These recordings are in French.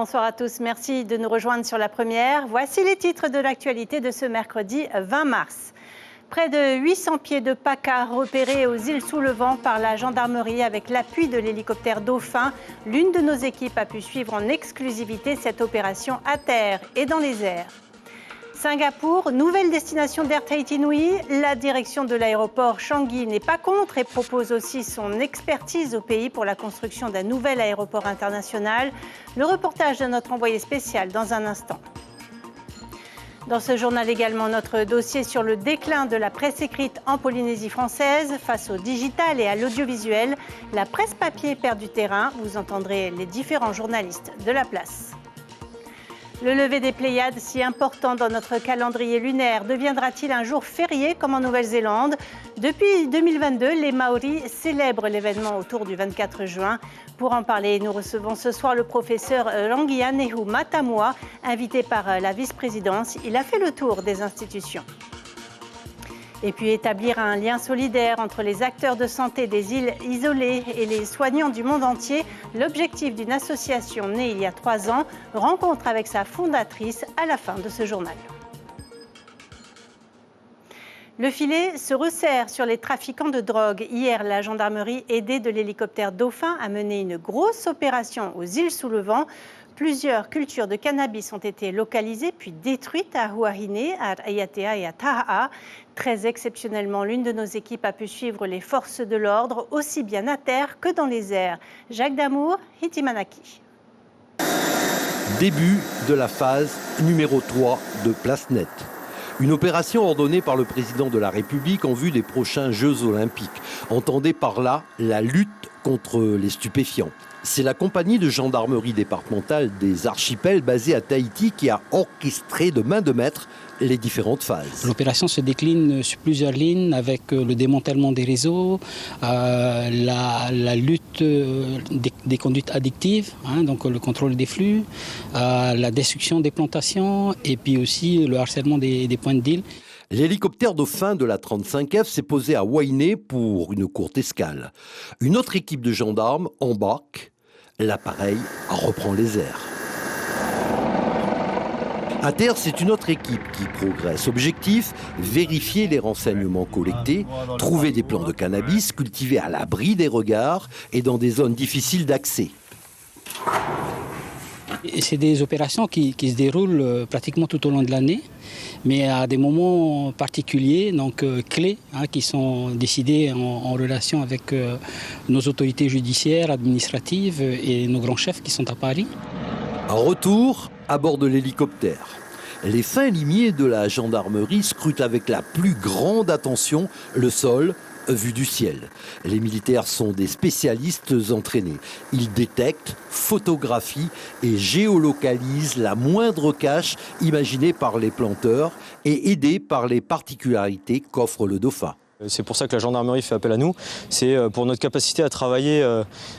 bonsoir à tous. Merci de nous rejoindre sur la première. Voici les titres de l'actualité de ce mercredi 20 mars. Près de 800 pieds de PACA repérés aux îles sous le vent par la gendarmerie avec l'appui de l'hélicoptère Dauphin. L'une de nos équipes a pu suivre en exclusivité cette opération à terre et dans les airs. Singapour, nouvelle destination d'Air Tahiti Nui. La direction de l'aéroport Changi n'est pas contre et propose aussi son expertise au pays pour la construction d'un nouvel aéroport international. Le reportage de notre envoyé spécial dans un instant. Dans ce journal également, notre dossier sur le déclin de la presse écrite en Polynésie française face au digital et à l'audiovisuel. La presse papier perd du terrain. Vous entendrez les différents journalistes de la place. Le lever des Pléiades, si important dans notre calendrier lunaire, deviendra-t-il un jour férié comme en Nouvelle-Zélande? Depuis 2022, les Maoris célèbrent l'événement autour du 24 juin. Pour en parler, nous recevons ce soir le professeur Rangianehu Matamua, invité par la vice-présidence. Il a fait le tour des institutions. Et puis établir un lien solidaire entre les acteurs de santé des îles isolées et les soignants du monde entier. L'objectif d'une association née il y a 3 ans, rencontre avec sa fondatrice à la fin de ce journal. Le filet se resserre sur les trafiquants de drogue. Hier, la gendarmerie, aidée de l'hélicoptère Dauphin, a mené une grosse opération aux îles sous le vent. Plusieurs cultures de cannabis ont été localisées puis détruites à Huahine, à Ayatea et à Taha'a. Très exceptionnellement, l'une de nos équipes a pu suivre les forces de l'ordre aussi bien à terre que dans les airs. Jacques Damour, Hitimanaki. Début de la phase numéro 3 de Place Nette. Une opération ordonnée par le président de la République en vue des prochains Jeux Olympiques. Entendez par là la lutte contre les stupéfiants. C'est la compagnie de gendarmerie départementale des archipels basée à Tahiti qui a orchestré de main de maître les différentes phases. L'opération se décline sur plusieurs lignes avec le démantèlement des réseaux, la lutte des conduites addictives, donc le contrôle des flux, la destruction des plantations et puis aussi le harcèlement des points de deal. L'hélicoptère Dauphin de la 35F s'est posé à Wainé pour une courte escale. Une autre équipe de gendarmes embarque. L'appareil reprend les airs. À terre, c'est une autre équipe qui progresse. Objectif, vérifier les renseignements collectés, trouver des plants de cannabis cultivés à l'abri des regards et dans des zones difficiles d'accès. C'est des opérations qui se déroulent pratiquement tout au long de l'année, mais à des moments particuliers, donc clés, qui sont décidés en relation avec nos autorités judiciaires, administratives et nos grands chefs qui sont à Paris. En retour, à bord de l'hélicoptère, les fins limiers de la gendarmerie scrutent avec la plus grande attention le sol vu du ciel. Les militaires sont des spécialistes entraînés. Ils détectent, photographient et géolocalisent la moindre cache imaginée par les planteurs et aidés par les particularités qu'offre le Dauphin. C'est pour ça que la gendarmerie fait appel à nous. C'est pour notre capacité à travailler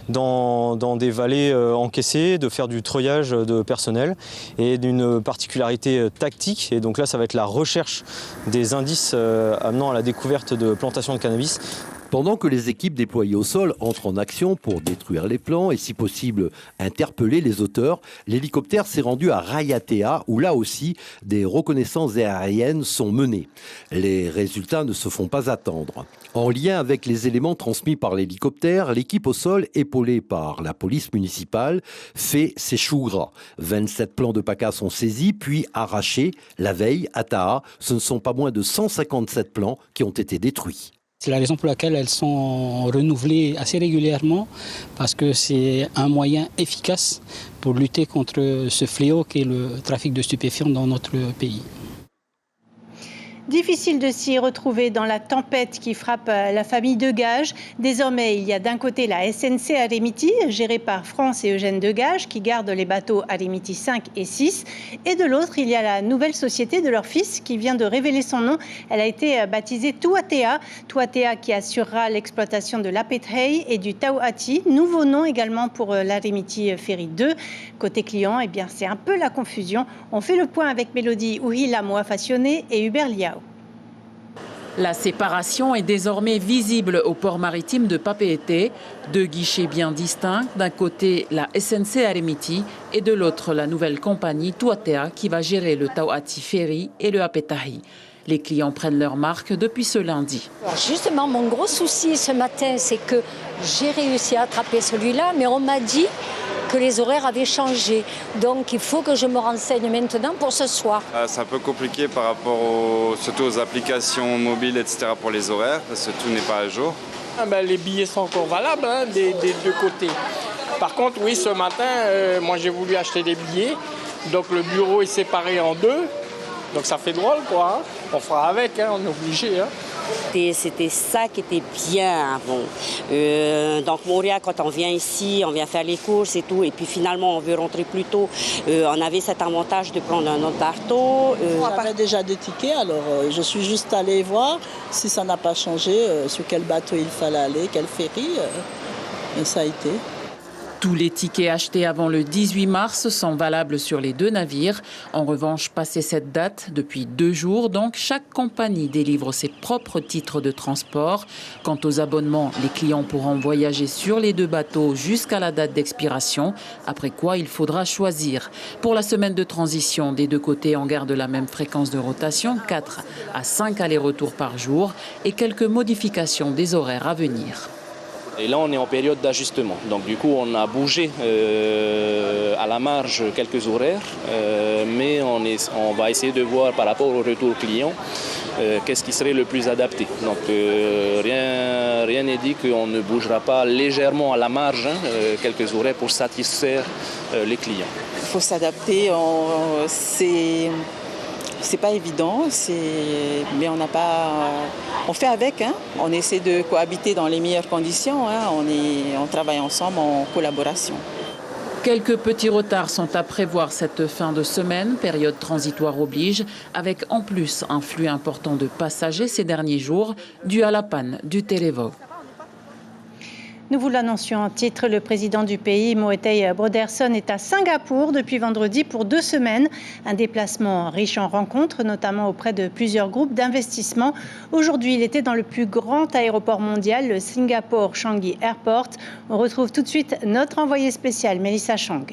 dans des vallées encaissées, de faire du treuillage de personnel et d'une particularité tactique. Et donc là, ça va être la recherche des indices amenant à la découverte de plantations de cannabis. Pendant que les équipes déployées au sol entrent en action pour détruire les plants et si possible interpeller les auteurs, l'hélicoptère s'est rendu à Raiatea où là aussi des reconnaissances aériennes sont menées. Les résultats ne se font pas attendre. En lien avec les éléments transmis par l'hélicoptère, l'équipe au sol, épaulée par la police municipale, fait ses choux gras. 27 plants de PACA sont saisis puis arrachés. La veille, à Taha, ce ne sont pas moins de 157 plants qui ont été détruits. C'est la raison pour laquelle elles sont renouvelées assez régulièrement, parce que c'est un moyen efficace pour lutter contre ce fléau qu'est le trafic de stupéfiants dans notre pays. Difficile de s'y retrouver dans la tempête qui frappe la famille Degage. Désormais, il y a d'un côté la SNC Arimiti, gérée par France et Eugène Degage, qui garde les bateaux Arimiti 5 et 6. Et de l'autre, il y a la nouvelle société de leur fils qui vient de révéler son nom. Elle a été baptisée Tuatea. Tuatea qui assurera l'exploitation de l'Apethei et du Tauati. Nouveau nom également pour l'Arimiti Ferry 2. Côté client, eh bien, c'est un peu la confusion. On fait le point avec Mélodie Ouhi Lamoa Fassionné et Hubert Liao. La séparation est désormais visible au port maritime de Papeete. 2 guichets bien distincts. D'un côté, la SNC Arimiti et de l'autre, la nouvelle compagnie Tuatea qui va gérer le Tauhati Ferry et le Apetahi. Les clients prennent leur marque depuis ce lundi. Alors justement, mon gros souci ce matin, c'est que j'ai réussi à attraper celui-là, mais on m'a dit que les horaires avaient changé. Donc il faut que je me renseigne maintenant pour ce soir. C'est un peu compliqué par rapport surtout aux applications mobiles, etc. pour les horaires, parce que tout n'est pas à jour. Les billets sont encore valables des deux côtés. Par contre, oui, ce matin, moi j'ai voulu acheter des billets. Donc le bureau est séparé en 2. Donc ça fait drôle, quoi. On fera avec, on est obligé. C'était ça qui était bien avant. Donc Montréal, quand on vient ici, on vient faire les courses et tout, et puis finalement on veut rentrer plus tôt. On avait cet avantage de prendre un autre bateau. J'avais déjà des tickets, alors je suis juste allée voir si ça n'a pas changé, sur quel bateau il fallait aller, quel ferry, et ça a été. Tous les tickets achetés avant le 18 mars sont valables sur les 2 navires. En revanche, passé cette date, depuis 2 jours, donc, chaque compagnie délivre ses propres titres de transport. Quant aux abonnements, les clients pourront voyager sur les 2 bateaux jusqu'à la date d'expiration, après quoi il faudra choisir. Pour la semaine de transition, des 2 côtés, on garde la même fréquence de rotation, 4 à 5 allers-retours par jour, et quelques modifications des horaires à venir. Et là, on est en période d'ajustement. Donc, du coup, on a bougé à la marge quelques horaires, mais on va essayer de voir par rapport au retour client qu'est-ce qui serait le plus adapté. Donc, rien n'est dit qu'on ne bougera pas légèrement à la marge quelques horaires pour satisfaire les clients. Il faut s'adapter. C'est pas évident, mais on fait avec. On essaie de cohabiter dans les meilleures conditions. On travaille ensemble en collaboration. Quelques petits retards sont à prévoir cette fin de semaine, période transitoire oblige, avec en plus un flux important de passagers ces derniers jours, dû à la panne du Televo. Nous vous l'annoncions en titre, le président du pays, Moetai Broderson, est à Singapour depuis vendredi pour 2 semaines. Un déplacement riche en rencontres, notamment auprès de plusieurs groupes d'investissement. Aujourd'hui, il était dans le plus grand aéroport mondial, le Singapore Changi Airport. On retrouve tout de suite notre envoyée spéciale, Mélissa Chang.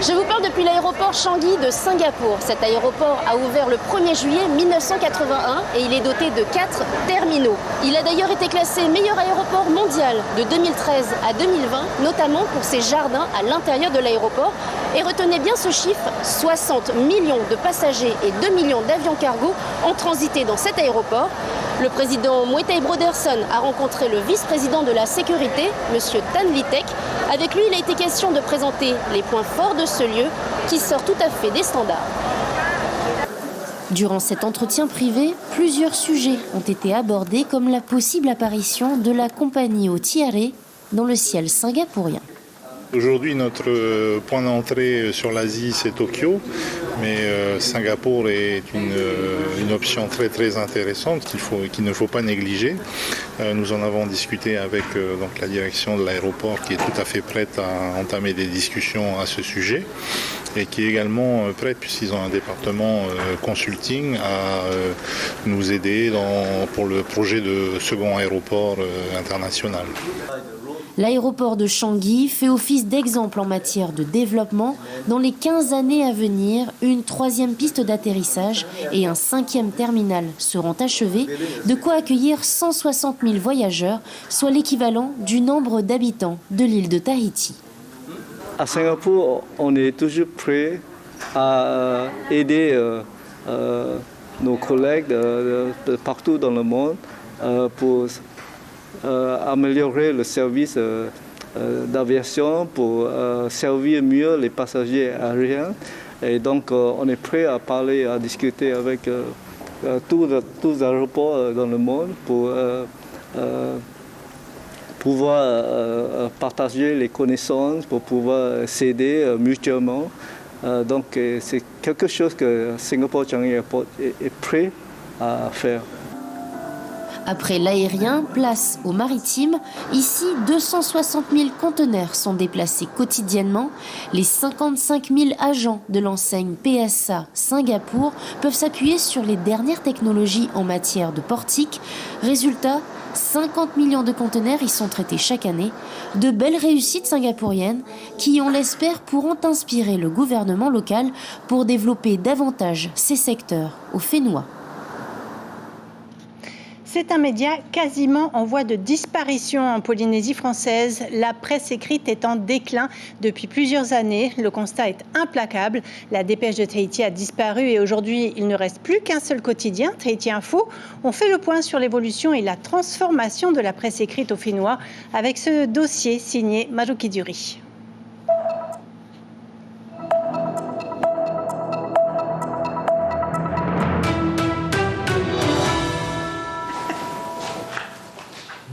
Je vous parle depuis l'aéroport Changi de Singapour. Cet aéroport a ouvert le 1er juillet 1981 et il est doté de 4 terminaux. Il a d'ailleurs été classé meilleur aéroport mondial de 2013 à 2020, notamment pour ses jardins à l'intérieur de l'aéroport. Et retenez bien ce chiffre, 60 millions de passagers et 2 millions d'avions cargo ont transité dans cet aéroport. Le président Moetai Broderson a rencontré le vice-président de la sécurité, M. Tan Vitek. Avec lui, il a été question de présenter les points forts de ce lieu qui sort tout à fait des standards. Durant cet entretien privé, plusieurs sujets ont été abordés comme la possible apparition de la compagnie au Tiare dans le ciel singapourien. Aujourd'hui, notre point d'entrée sur l'Asie, c'est Tokyo, mais Singapour est une option très très intéressante qu'il ne faut pas négliger. Nous en avons discuté avec donc la direction de l'aéroport qui est tout à fait prête à entamer des discussions à ce sujet et qui est également prête, puisqu'ils ont un département consulting, à nous aider pour le projet de second aéroport international. L'aéroport de Changi fait office d'exemple en matière de développement. Dans les 15 années à venir, une 3e piste d'atterrissage et un 5e terminal seront achevés, de quoi accueillir 160 000 voyageurs, soit l'équivalent du nombre d'habitants de l'île de Tahiti. À Singapour, on est toujours prêt à aider nos collègues de partout dans le monde pour améliorer le service d'aviation, pour servir mieux les passagers aériens. Et donc, on est prêt à parler, à discuter avec tous les aéroports dans le monde pour pouvoir partager les connaissances, pour pouvoir s'aider mutuellement. Donc, c'est quelque chose que Singapore Changi Airport est prêt à faire. Après l'aérien, place au maritime. Ici, 260 000 conteneurs sont déplacés quotidiennement. Les 55 000 agents de l'enseigne PSA Singapour peuvent s'appuyer sur les dernières technologies en matière de portique. Résultat, 50 millions de conteneurs y sont traités chaque année. De belles réussites singapouriennes qui, on l'espère, pourront inspirer le gouvernement local pour développer davantage ces secteurs au Fénois. C'est un média quasiment en voie de disparition en Polynésie française. La presse écrite est en déclin depuis plusieurs années. Le constat est implacable. La Dépêche de Tahiti a disparu et aujourd'hui, il ne reste plus qu'un seul quotidien, Tahiti Info. On fait le point sur l'évolution et la transformation de la presse écrite au Fénois avec ce dossier signé Maruki Duri.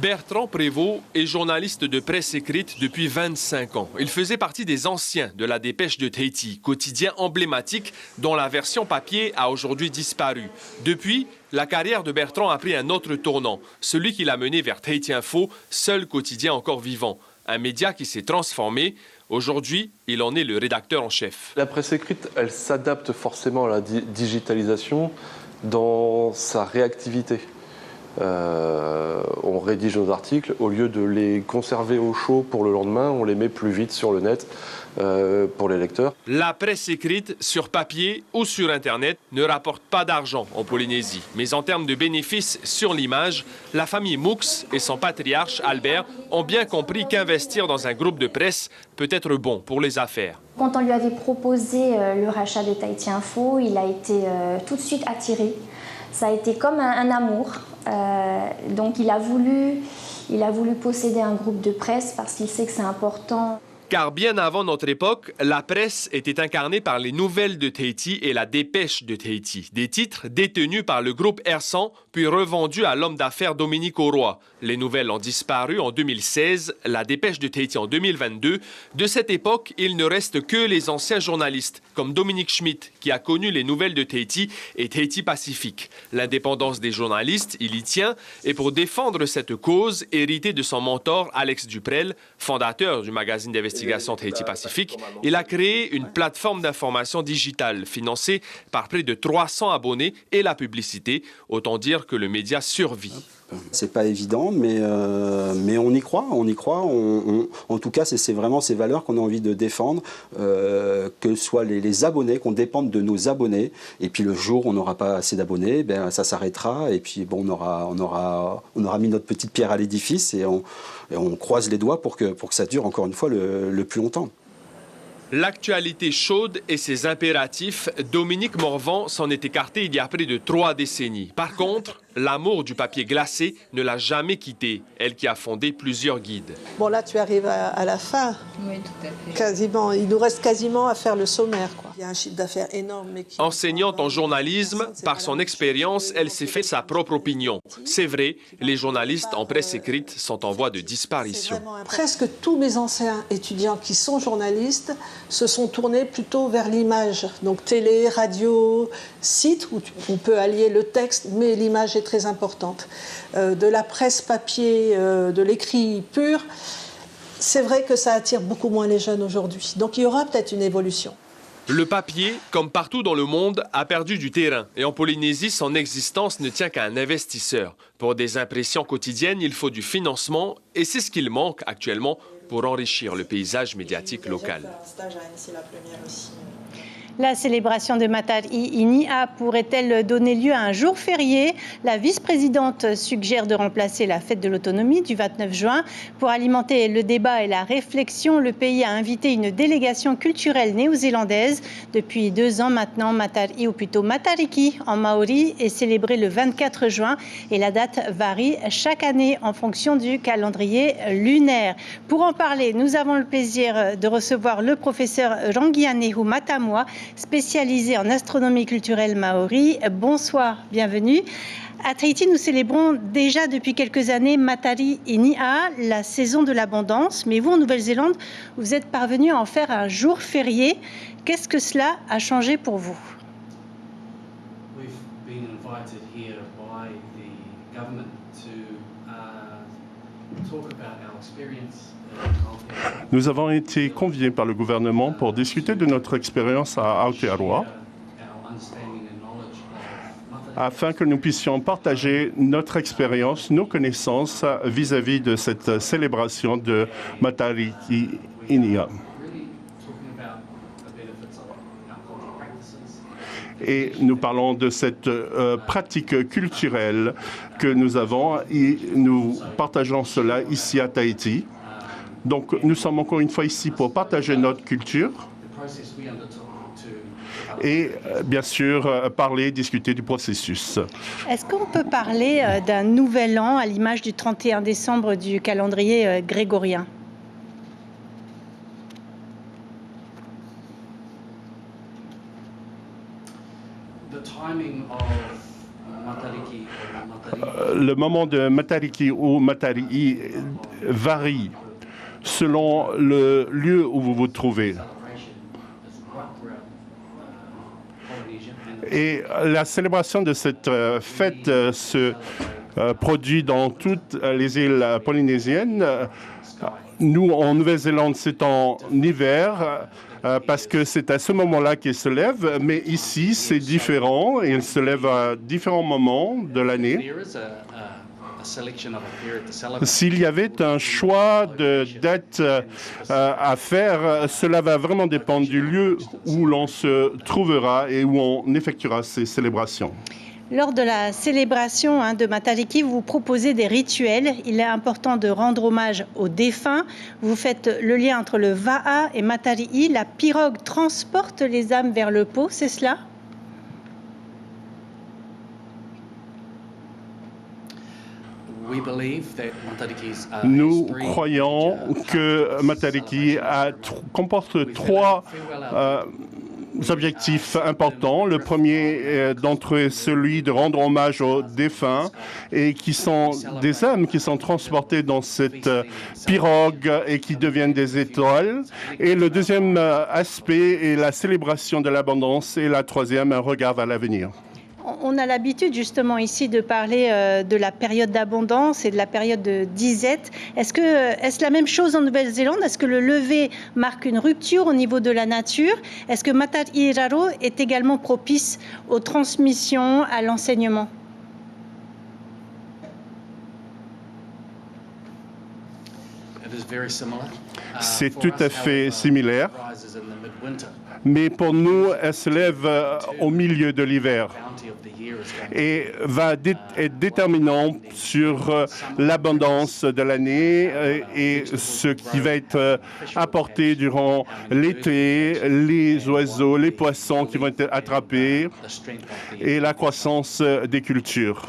Bertrand Prévost est journaliste de presse écrite depuis 25 ans. Il faisait partie des anciens de la Dépêche de Tahiti, quotidien emblématique dont la version papier a aujourd'hui disparu. Depuis, la carrière de Bertrand a pris un autre tournant, celui qui l'a mené vers Tahiti Info, seul quotidien encore vivant. Un média qui s'est transformé. Aujourd'hui, il en est le rédacteur en chef. La presse écrite, elle s'adapte forcément à la digitalisation dans sa réactivité. On rédige nos articles, au lieu de les conserver au chaud pour le lendemain, on les met plus vite sur le net pour les lecteurs. La presse écrite, sur papier ou sur Internet, ne rapporte pas d'argent en Polynésie. Mais en termes de bénéfices sur l'image, la famille Moux et son patriarche Albert ont bien compris qu'investir dans un groupe de presse peut être bon pour les affaires. Quand on lui avait proposé le rachat de Tahiti Info, il a été tout de suite attiré. Ça a été comme un amour. Donc il a voulu posséder un groupe de presse parce qu'il sait que c'est important. Car bien avant notre époque, la presse était incarnée par les Nouvelles de Tahiti et la Dépêche de Tahiti, des titres détenus par le groupe R100 puis revendus à l'homme d'affaires Dominique Auroy. Les Nouvelles ont disparu en 2016, la Dépêche de Tahiti en 2022. De cette époque, il ne reste que les anciens journalistes, comme Dominique Schmidt, qui a connu les Nouvelles de Tahiti et Tahiti Pacifique. L'indépendance des journalistes, il y tient, et pour défendre cette cause, héritée de son mentor Alex Duprel, fondateur du magazine d'investigation Tahiti Pacifique, il a créé une plateforme d'information digitale financée par près de 300 abonnés et la publicité. Autant dire que le média survit. C'est pas évident, mais on y croit. En tout cas, c'est vraiment ces valeurs qu'on a envie de défendre, que ce soit les abonnés, qu'on dépende de nos abonnés. Et puis le jour où on n'aura pas assez d'abonnés, ça s'arrêtera. Et puis bon, on aura mis notre petite pierre à l'édifice et on croise les doigts pour que ça dure encore une fois le plus longtemps. L'actualité chaude et ses impératifs, Dominique Morvan s'en est écarté il y a près de 3 décennies. Par contre, l'amour du papier glacé ne l'a jamais quitté, elle qui a fondé plusieurs guides. Bon, là, tu arrives à la fin. Oui, tout à fait. Quasiment, il nous reste quasiment à faire le sommaire, quoi. Il y a un chiffre d'affaires énorme. Mais Enseignante en journalisme, par son expérience, elle s'est fait sa propre opinion. C'est vrai, les journalistes en presse écrite sont en voie de disparition. Presque tous mes anciens étudiants qui sont journalistes se sont tournés plutôt vers l'image. Donc télé, radio, site, où on peut allier le texte, mais l'image est très importante. De la presse papier, de l'écrit pur, c'est vrai que ça attire beaucoup moins les jeunes aujourd'hui. Donc il y aura peut-être une évolution. Le papier, comme partout dans le monde, a perdu du terrain. Et en Polynésie, son existence ne tient qu'à un investisseur. Pour des impressions quotidiennes, il faut du financement. Et c'est ce qu'il manque actuellement pour enrichir le paysage médiatique local. La célébration de Matari Inia pourrait-elle donner lieu à un jour férié? La vice-présidente suggère de remplacer la fête de l'autonomie du 29 juin. Pour alimenter le débat et la réflexion, le pays a invité une délégation culturelle néo-zélandaise. Depuis 2 ans maintenant, Matari, ou plutôt Matariki en maori, est célébré le 24 juin et la date varie chaque année en fonction du calendrier lunaire. Pour en parler, nous avons le plaisir de recevoir le professeur Rangianehu Matamwa, spécialisé en astronomie culturelle maori. Bonsoir, bienvenue. À Tahiti, nous célébrons déjà depuis quelques années Matari Inia, la saison de l'abondance. Mais vous, en Nouvelle-Zélande, vous êtes parvenu à en faire un jour férié. Qu'est-ce que cela a changé pour vous? Nous avons été conviés par le gouvernement pour discuter de notre expérience à Aotearoa afin que nous puissions partager notre expérience, nos connaissances vis-à-vis de cette célébration de Matariki Inia. Et nous parlons de cette pratique culturelle que nous avons et nous partageons cela ici à Tahiti. Donc nous sommes encore une fois ici pour partager notre culture et bien sûr parler, discuter du processus. Est-ce qu'on peut parler d'un nouvel an à l'image du 31 décembre du calendrier grégorien ? Le moment de Matariki ou Matarii varie selon le lieu où vous vous trouvez. Et la célébration de cette fête se produit dans toutes les îles polynésiennes. Nous, en Nouvelle-Zélande, c'est en hiver, parce que c'est à ce moment-là qu'il se lève, mais ici, c'est différent, il se lève à différents moments de l'année. S'il y avait un choix de date à faire, cela va vraiment dépendre du lieu où l'on se trouvera et où on effectuera ces célébrations. Lors de la célébration de Matariki, vous proposez des rituels. Il est important de rendre hommage aux défunts. Vous faites le lien entre le Va'a et Matarii. La pirogue transporte les âmes vers le pot, c'est cela ? Nous croyons que Matariki comporte trois objectifs importants. Le premier d'entre eux est celui de rendre hommage aux défunts et qui sont des âmes qui sont transportées dans cette pirogue et qui deviennent des étoiles. Et le deuxième aspect est la célébration de l'abondance et la troisième, un regard vers l'avenir. On a l'habitude justement ici de parler de la période d'abondance et de la période de disette. Est-ce la même chose en Nouvelle-Zélande ? Est-ce que le lever marque une rupture au niveau de la nature ? Est-ce que Matarii Raro est également propice aux transmissions, à l'enseignement ? C'est tout à fait similaire. Mais pour nous, elle se lève au milieu de l'hiver et va être déterminant sur l'abondance de l'année et ce qui va être apporté durant l'été, les oiseaux, les poissons qui vont être attrapés et la croissance des cultures.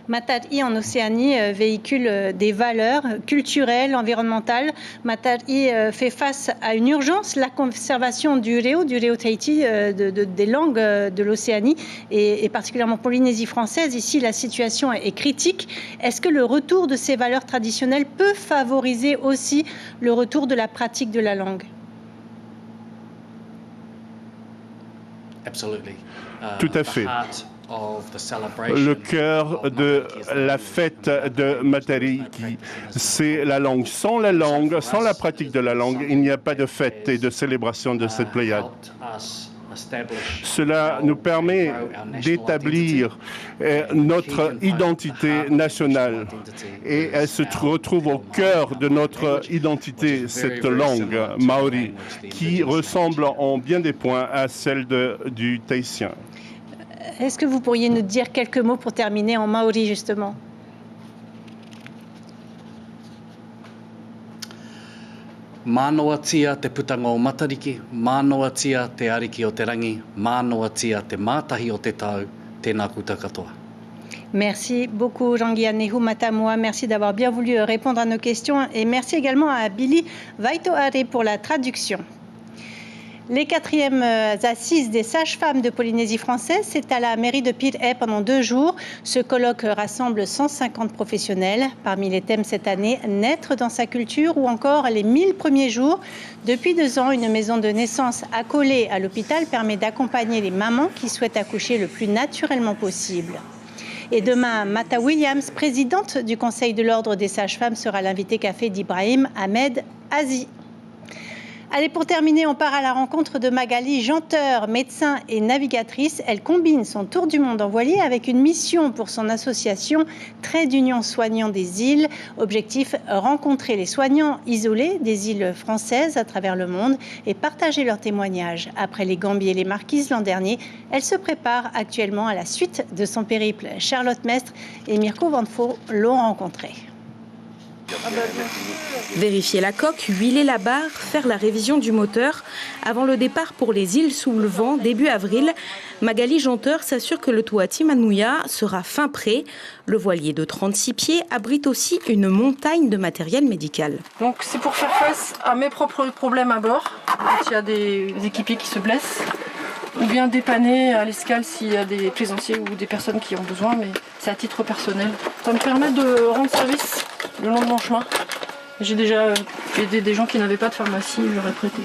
Matarii en Océanie véhicule des valeurs culturelles, environnementales. Matarii fait face à une urgence, la conservation du Reo Tahiti, des langues de l'Océanie et particulièrement Polynésie française. Ici, la situation est critique. Est-ce que le retour de ces valeurs traditionnelles peut favoriser aussi le retour de la pratique de la langue ? Tout à fait. Le cœur de la fête de Matariki, c'est la langue. Sans la langue, sans la pratique de la langue, il n'y a pas de fête et de célébration de cette Pléiade. Cela nous permet d'établir notre identité nationale et elle se retrouve au cœur de notre identité, cette langue maori, qui ressemble en bien des points à celle du tahitien. Est-ce que vous pourriez nous dire quelques mots pour terminer en maori, justement ? Manoa tia te putanga o Matariki, manoa tia te ariki o te rangi, manoa tia te mātahi o te tau, tēnā koutou katoa. Merci beaucoup, Rangianehu Matamoa. Merci d'avoir bien voulu répondre à nos questions et merci également à Billy Vaitoare pour la traduction. Les 4e assises des sages-femmes de Polynésie française, c'est à la mairie de Pir'e pendant 2 jours. Ce colloque rassemble 150 professionnels. Parmi les thèmes cette année, naître dans sa culture ou encore les 1000 premiers jours. Depuis 2 ans, une maison de naissance accolée à l'hôpital permet d'accompagner les mamans qui souhaitent accoucher le plus naturellement possible. Et demain, Mata Williams, présidente du Conseil de l'Ordre des sages-femmes, sera l'invité café d'Ibrahim Ahmed Azi. Allez, pour terminer, on part à la rencontre de Magali Janteur, médecin et navigatrice. Elle combine son tour du monde en voilier avec une mission pour son association Trait d'Union Soignants des îles. Objectif, rencontrer les soignants isolés des îles françaises à travers le monde et partager leurs témoignages. Après les Gambiers et les Marquises l'an dernier, elle se prépare actuellement à la suite de son périple. Charlotte Mestre et Mirko Vanfo l'ont rencontrée. Vérifier la coque, huiler la barre, faire la révision du moteur. Avant le départ pour les îles sous le vent, début avril, Magali Janteur s'assure que le Tuati Manuia sera fin prêt. Le voilier de 36 pieds abrite aussi une montagne de matériel médical. Donc c'est pour faire face à mes propres problèmes à bord, quand il y a des équipiers qui se blessent, ou bien dépanner à l'escale s'il y a des plaisanciers ou des personnes qui ont besoin, mais c'est à titre personnel. Ça me permet de rendre service le long de mon chemin. J'ai déjà aidé des gens qui n'avaient pas de pharmacie, je leur ai prêté.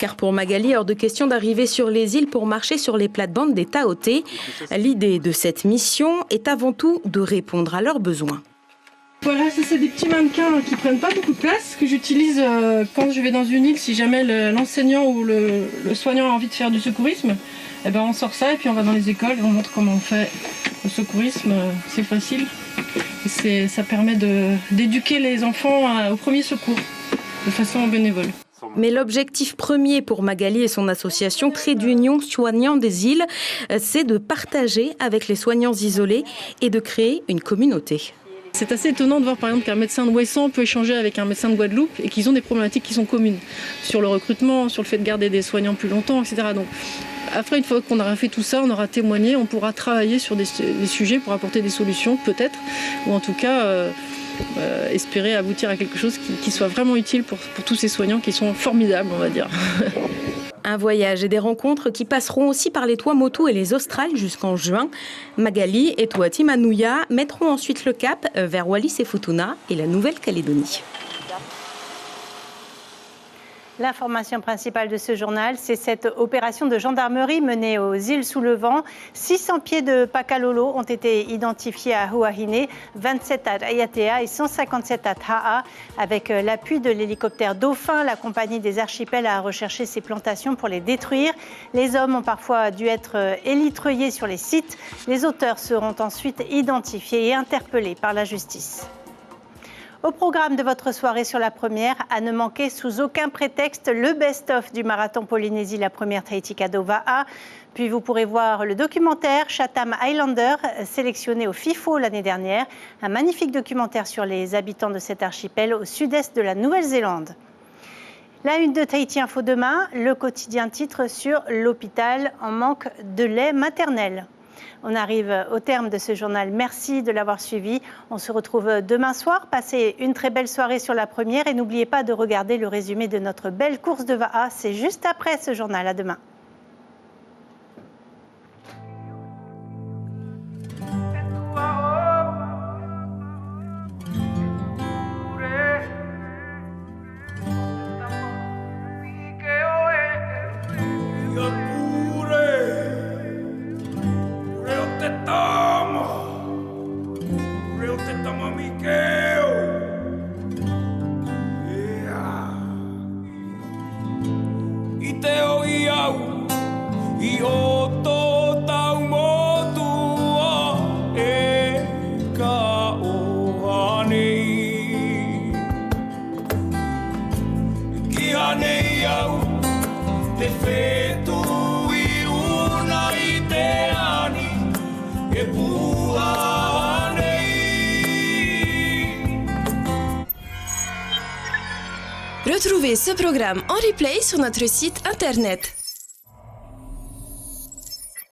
Car pour Magali, hors de question d'arriver sur les îles pour marcher sur les plates-bandes des Taotés. L'idée de cette mission est avant tout de répondre à leurs besoins. Voilà, c'est des petits mannequins qui prennent pas beaucoup de place, que j'utilise quand je vais dans une île, si jamais l'enseignant ou le soignant a envie de faire du secourisme. Eh ben on sort ça et puis on va dans les écoles et on montre comment on fait le secourisme, c'est facile. Ça permet d'éduquer les enfants au premier secours de façon bénévole. Mais l'objectif premier pour Magali et son association Trait d'Union Soignants des îles, c'est de partager avec les soignants isolés et de créer une communauté. C'est assez étonnant de voir par exemple qu'un médecin de Ouessant peut échanger avec un médecin de Guadeloupe et qu'ils ont des problématiques qui sont communes sur le recrutement, sur le fait de garder des soignants plus longtemps, etc. Donc, après, une fois qu'on aura fait tout ça, on aura témoigné, on pourra travailler sur des sujets pour apporter des solutions, peut-être, ou en tout cas espérer aboutir à quelque chose qui soit vraiment utile pour tous ces soignants qui sont formidables, on va dire. Un voyage et des rencontres qui passeront aussi par les Tuamotu et les Australes jusqu'en juin. Magali et Tuati Manuia mettront ensuite le cap vers Wallis et Futuna et la Nouvelle-Calédonie. L'information principale de ce journal, c'est cette opération de gendarmerie menée aux îles sous le vent. 600 pieds de Pakalolo ont été identifiés à Huahine, 27 à Ayatea et 157 à Taha. Avec l'appui de l'hélicoptère Dauphin, la compagnie des archipels a recherché ces plantations pour les détruire. Les hommes ont parfois dû être élitreillés sur les sites. Les auteurs seront ensuite identifiés et interpellés par la justice. Au programme de votre soirée sur la première, à ne manquer sous aucun prétexte le best-of du marathon Polynésie, la première Tahiti Cadeau Va'a. Puis vous pourrez voir le documentaire Chatham Islander, sélectionné au FIFO l'année dernière. Un magnifique documentaire sur les habitants de cet archipel au sud-est de la Nouvelle-Zélande. La une de Tahiti Info demain, le quotidien titre sur l'hôpital en manque de lait maternel. On arrive au terme de ce journal. Merci de l'avoir suivi. On se retrouve demain soir. Passez une très belle soirée sur la première et n'oubliez pas de regarder le résumé de notre belle course de Va'a. C'est juste après ce journal. À demain. Retrouvez ce programme en replay sur notre site internet.